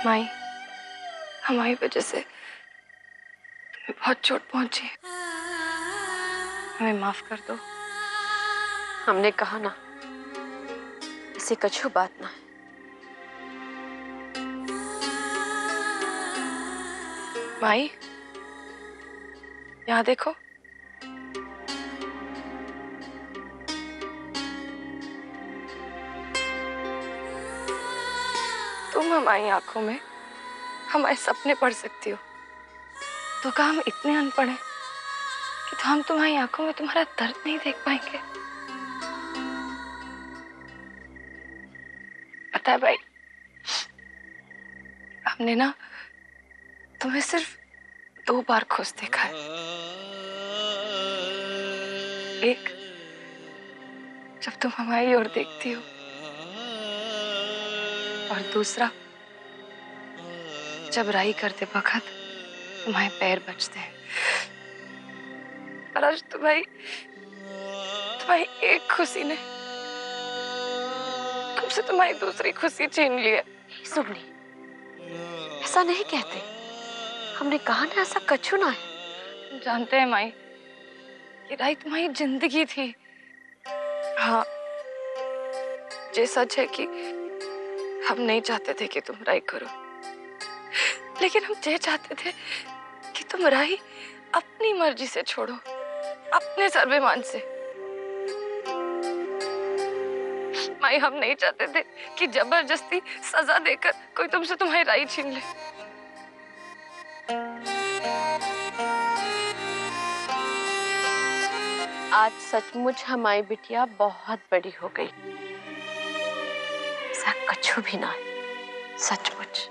माई, हमारी वजह से तुम्हें बहुत चोट पहुंची। हमें माफ कर दो। हमने कहा ना, इसे कछु बात ना है। माई, यहाँ देखो। तुम हमारी आंखों में हमारे सपने पढ़ सकती हो, तो क्या हम इतने अनपढ़ हैं कि तो हम तुम्हारी आंखों में तुम्हारा दर्द नहीं देख पाएंगे? पता है भाई, हमने ना तुम्हें सिर्फ 2 बार खुश देखा है। एक, जब तुम हमारी ओर देखती हो, और दूसरा, जब राई करते वक्त तुम्हारे पैर बचते हैं। और आज तुम्हारी एक खुशी ने तुमसे तुम्हारी दूसरी खुशी छीन ली है। सुगनी, ऐसा नहीं कहते। हमने कहा ना, ऐसा कछु ना है। तुम जानते हैं माई, ये राई तुम्हारी जिंदगी थी। हाँ, ये सच है कि हम नहीं चाहते थे कि तुम राई करो, लेकिन हम ये चाहते थे कि तुम राई अपनी मर्जी से छोड़ो, अपने सर्वमान से। माई, हम नहीं चाहते थे कि जबरदस्ती सजा देकर कोई तुमसे तुम्हारी राई छीन ले। आज सचमुच हमारी बिटिया बहुत बड़ी हो गई। ऐसा कछु भी ना है, सचमुच।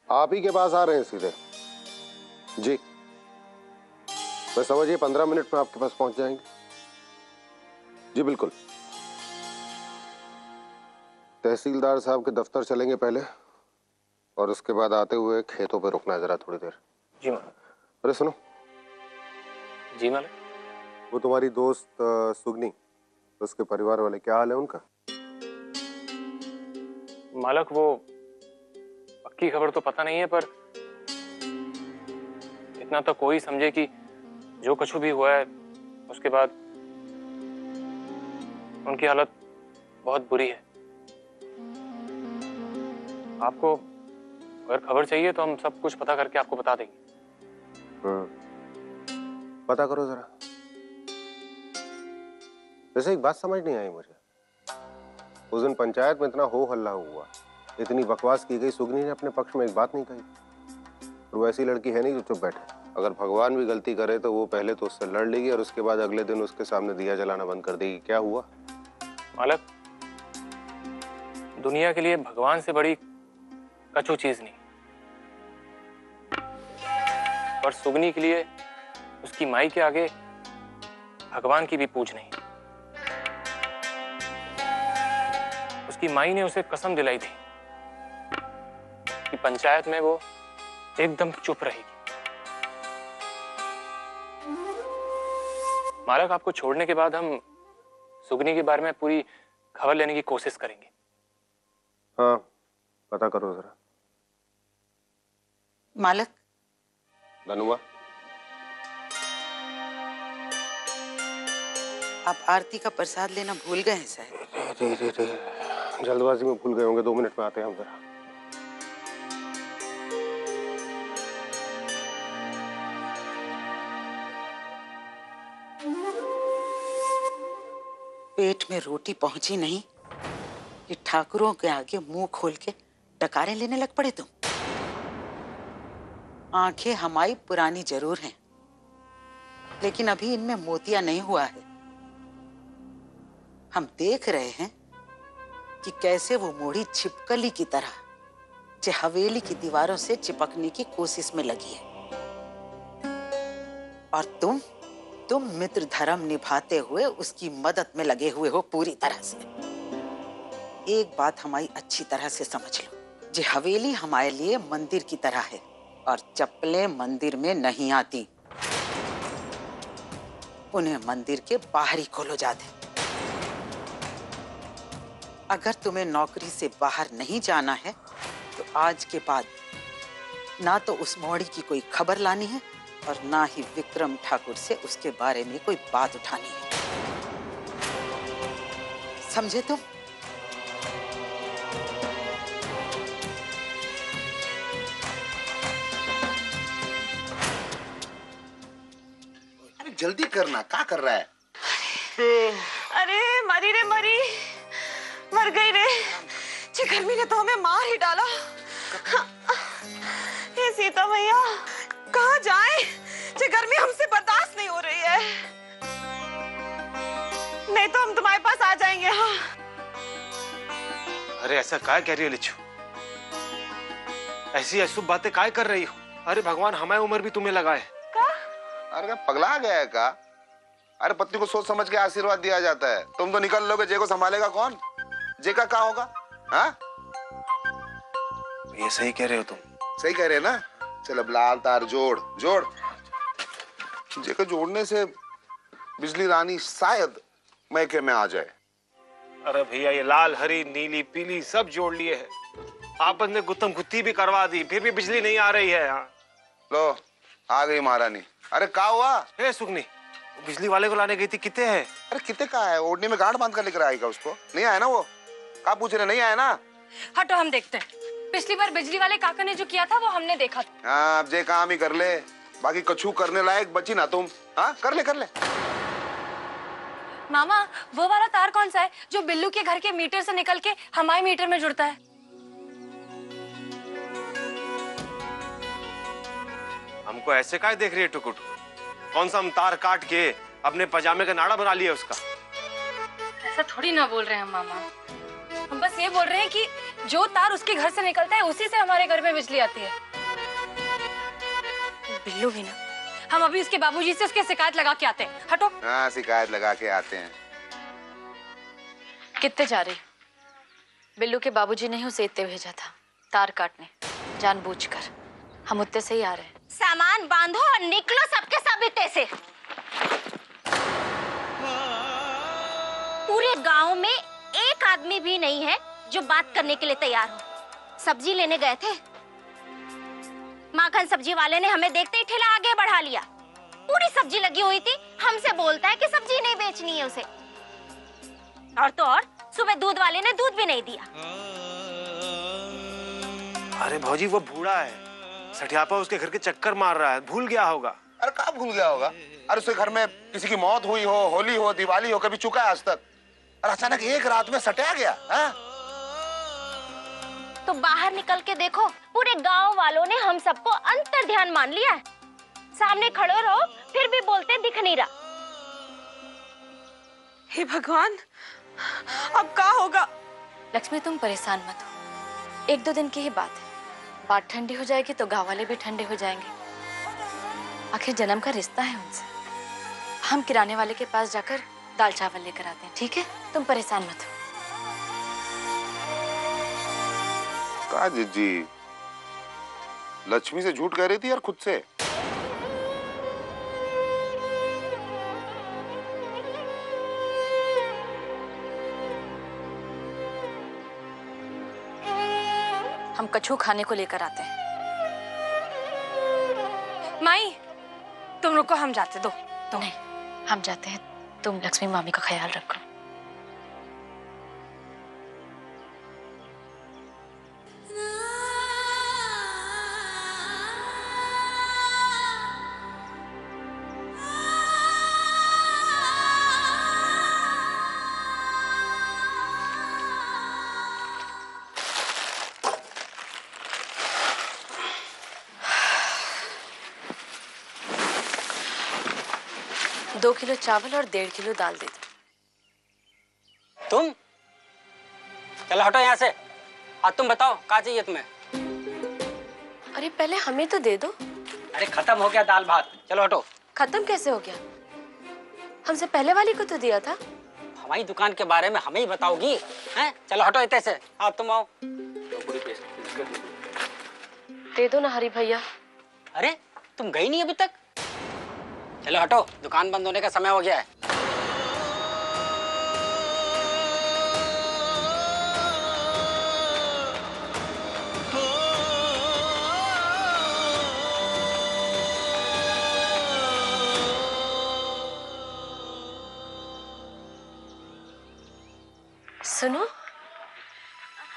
आप ही के पास आ रहे हैं सीधे? जी, मैं समझिए 15 मिनट में आपके पास पहुंच जाएंगे। जी बिल्कुल। तहसीलदार साहब के दफ्तर चलेंगे पहले, और उसके बाद आते हुए खेतों पे रुकना है जरा थोड़ी देर। जी मालिक। अरे सुनो। जी मालिक। वो तुम्हारी दोस्त सुगनी, उसके परिवार वाले, क्या हाल है उनका? मालिक, वो पक्की खबर तो पता नहीं है, पर इतना तो कोई समझे कि जो कुछ भी हुआ है उसके बाद उनकी हालत बहुत बुरी है। आपको अगर खबर चाहिए तो हम सब कुछ पता करके आपको बता देंगे। पता करो जरा। वैसे एक बात समझ नहीं आई मुझे, उस दिन पंचायत में इतना हो हल्ला हुआ, इतनी बकवास की गई, सुगनी ने अपने पक्ष में एक बात नहीं कही। और वो ऐसी लड़की है नहीं जो चुप बैठे। अगर भगवान भी गलती करे तो वो पहले तो उससे लड़ लेगी और उसके बाद अगले दिन उसके सामने दिया जलाना बंद कर देगी। क्या हुआ? मालिक, दुनिया के लिए भगवान से बड़ी कछु चीज नहीं, और सुगनी के लिए उसकी माई के आगे भगवान की भी पूछ नहीं। उसकी माई ने उसे कसम दिलाई थी कि पंचायत में वो एकदम चुप रहेगी। मालिक, आपको छोड़ने के बाद हम सुगनी के बारे में पूरी खबर लेने की कोशिश करेंगे। हाँ, पता करो जरा। मालिक। धनुआ, आप आरती का प्रसाद लेना भूल गए हैं शायद। रे, जल्दबाजी में भूल गए होंगे। 2 मिनट में आते हैं हम जरा। पेट में रोटी पहुंची नहीं कि ठाकुरों के आगे मुंह खोल के डकारे लेने लग पड़े तुम। आंखें हमारी पुरानी जरूर हैं, लेकिन अभी इनमें मोतिया नहीं हुआ है। हम देख रहे हैं कि कैसे वो मोड़ी छिपकली की तरह जो हवेली की दीवारों से चिपकने की कोशिश में लगी है। और तुम मित्र धर्म निभाते हुए उसकी मदद में लगे हुए हो पूरी तरह से। एक बात हमारी अच्छी तरह से समझ लो, ये हवेली हमारे लिए मंदिर की तरह है और चप्पलें मंदिर में नहीं आती, उन्हें मंदिर के बाहर ही खोलो जाते। अगर तुम्हें नौकरी से बाहर नहीं जाना है तो आज के बाद ना तो उस मौड़ी की कोई खबर लानी है और ना ही विक्रम ठाकुर से उसके बारे में कोई बात उठानी है। समझे तुम? अरे जल्दी करना, क्या कर रहा है? अरे मरी रे मरी, मर गई रे। गर्मी ने तो हमें मार ही डाला। हे सीता मैया, कहाँ जाएं? गर्मी हमसे बर्दाश्त नहीं हो रही है। नहीं तो हम तुम्हारे पास आ जाएंगे। हाँ। अरे ऐसा काय कह रही हो लिच्छू? ऐसी अशुभ बातें काय कर रही हो? अरे भगवान हमारी उम्र भी तुम्हें लगाए। अरे क्या पगला गया है का? अरे पत्नी को सोच समझ के आशीर्वाद दिया जाता है। तुम तो निकल लोगे, जे को संभालेगा कौन? जे का क्या होगा? हाँ? ये सही कह रहे हो तुम। सही कह रहे हैं ना? चल अब लाल तार जोड़ जोड़। जे को जोड़ने से बिजली रानी शायद मैके में आ जाए। अरे भैया ये लाल हरी नीली पीली सब जोड़ लिए हैं। आपस में गुत्तम गुत्ती भी करवा दी, फिर भी बिजली नहीं आ रही है यहाँ। लो आ गई महारानी। अरे क्या हुआ? हे सुगनी, बिजली वाले को लाने गई थी, कितने हैं? अरे कितने का है? ओढ़नी में गांठ बांध कर लेकर आएगा उसको। नहीं आया ना वो? क्या पूछ रहे? नहीं आया ना? हटो, हम देखते हैं। पिछली बार बिजली वाले काका ने जो किया था वो हमने देखा था। हाँ, अब जे काम ही कर ले, बाकी कछु करने लायक बची ना तुम। हाँ कर ले कर ले। मामा, वो वाला तार कौन सा है जो बिल्लू के घर के मीटर से निकल के हमारे मीटर में जुड़ता है? हमको ऐसे काय देख रही है टुकुट? कौन सा हम तार काट के अपने पजामे का नाड़ा बना लिया उसका? ऐसा थोड़ी ना बोल रहे हैं मामा। हम बस ये बोल रहे हैं कि जो तार उसके घर से निकलता है उसी से हमारे घर में बिजली आती है। बिल्लू भी ना, हम अभी उसके बाबूजी से उसकी शिकायत लगा के आते हैं। हटो। हाँ शिकायत लगा के आते हैं। कितने जा रही? बिल्लू के बाबूजी ने ही उसे इतने भेजा था तार काटने, जानबूझकर। हम उतने से ही आ रहे हैं। सामान बांधो और निकलो सबके सब इतने से। पूरे गांव में एक आदमी भी नहीं है जो बात करने के लिए तैयार हो। सब्जी लेने गए थे, माखन सब्जी वाले ने हमें देखते ही ठेला आगे बढ़ा लिया। पूरी सब्जी लगी हुई थी, हमसे बोलता है कि सब्जी नहीं बेचनी है उसे। और तो और सुबह दूध वाले ने दूध भी नहीं दिया। अरे भौजी वो बूढ़ा है, सठियापा उसके घर के चक्कर मार रहा है, भूल गया होगा। अरे कहाँ भूल गया होगा? अरे उसके घर में किसी की मौत हुई हो, होली हो, दिवाली हो, कभी चुका है आज तक? और अचानक एक रात में सटिया गया। हाँ? तो बाहर निकल के देखो, पूरे गांव वालों ने हम सबको अंतर ध्यान मान लिया है। सामने खड़े रहो फिर भी बोलते दिख नहीं रहा। हे भगवान, अब क्या होगा? लक्ष्मी तुम परेशान मत हो, 1-2 दिन की ही बात है। बात ठंडी हो जाएगी तो गाँव वाले भी ठंडे हो जाएंगे। आखिर जन्म का रिश्ता है उनसे। हम किराने वाले के पास जाकर दाल चावल लेकर आते हैं, ठीक है? तुम परेशान मत हो। कहा जिज्जी, लक्ष्मी से झूठ कह रही थी यार खुद से। हम कछू खाने को लेकर आते हैं। माई, तुम रुको, हम जाते दो। तो नहीं, हम जाते हैं। तुम लक्ष्मी मामी का ख्याल रखो। दो किलो चावल और 1.5 किलो दाल दे दो। तुम चलो हटो यहाँ से। आज तुम बताओ क्या चाहिए तुम्हें? अरे पहले हमें तो दे दो। अरे खत्म हो गया दाल भात, चलो हटो। खत्म कैसे हो गया? हमसे पहले वाली को तो दिया था। हमारी दुकान के बारे में हमें ही बताओगी? हैं? चलो हटो इतने से। हाँ तुम आओ। दे दो ना हरी भैया। अरे तुम गई नहीं अभी तक? चलो हटो, दुकान बंद होने का समय हो गया है। सुनो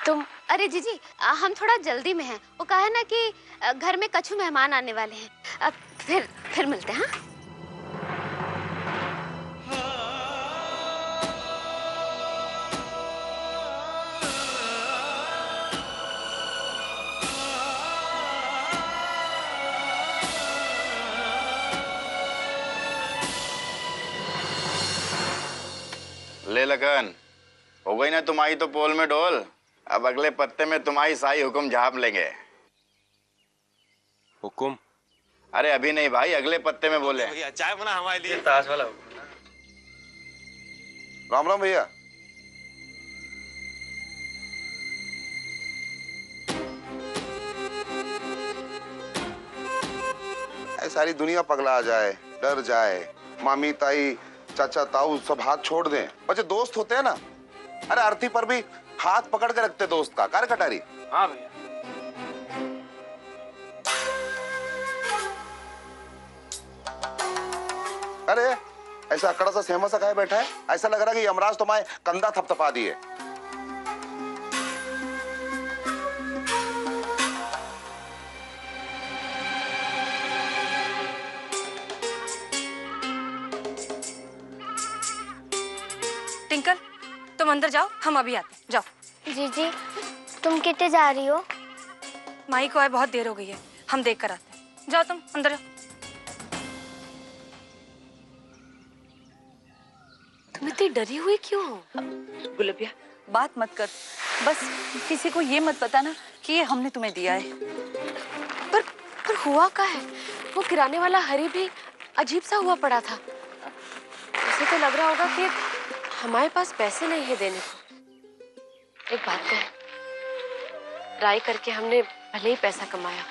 तुम। अरे जीजी, हम थोड़ा जल्दी में हैं। वो कहा है ना कि घर में कछु मेहमान आने वाले हैं। फिर मिलते हैं। हाँ? ले लगन, हो गई ना तुम्हारी तो पोल में डोल। अब अगले पत्ते में तुम्हारी शाही हुक्म झाप लेंगे। हुक्म? अरे अभी नहीं भाई, अगले पत्ते में बोले। भैया चाय बना हमारे लिए, ताश वाला। राम राम भैया। सारी दुनिया पगला जाए, डर जाए, मामी ताई चाचा ताऊ सब हाथ छोड़ दें, और जो दोस्त होते हैं ना, अरे अर्थी पर भी हाथ पकड़ के रखते दोस्त का। कार कटारी। हाँ भैया। अरे ऐसा अकड़ा सा सहमा सा खाए बैठा है, ऐसा लग रहा है कि यमराज तुम्हारे कंधा थपथपा दिए। टिंकल तुम अंदर जाओ, हम अभी आते हैं। जाओ। जीजी, तुम कितने जा रही हो? माई को आए बहुत देर हो गई है, हम देख कर आते हैं। जाओ तुम अंदर जाओ। तुम इतनी डरी हुई क्यों हो? गुलबिया बात मत कर, बस किसी को ये मत बताना कि ये हमने तुम्हें दिया है। पर हुआ क्या है? वो किराने वाला हरी भी अजीब सा हुआ पड़ा था। उसे तो लग रहा होगा कि हमारे पास पैसे नहीं है देने को। एक बात कह, ट्राई करके हमने भले ही पैसा कमाया,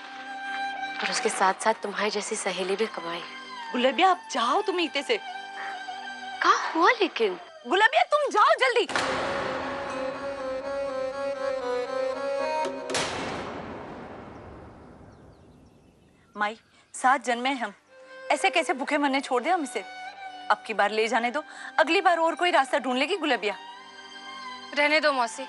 पर उसके साथ साथ तुम्हारी जैसी सहेली भी कमाई। गुलबिया आप जाओ, तुम इतने से। क्या हुआ लेकिन? गुलबिया तुम जाओ जल्दी। माई 7 जन्मे हम, ऐसे कैसे भूखे मरने छोड़ दे हम इसे? अब की बार ले जाने दो, अगली बार और कोई रास्ता ढूंढ लेगी गुलबिया। रहने दो मौसी,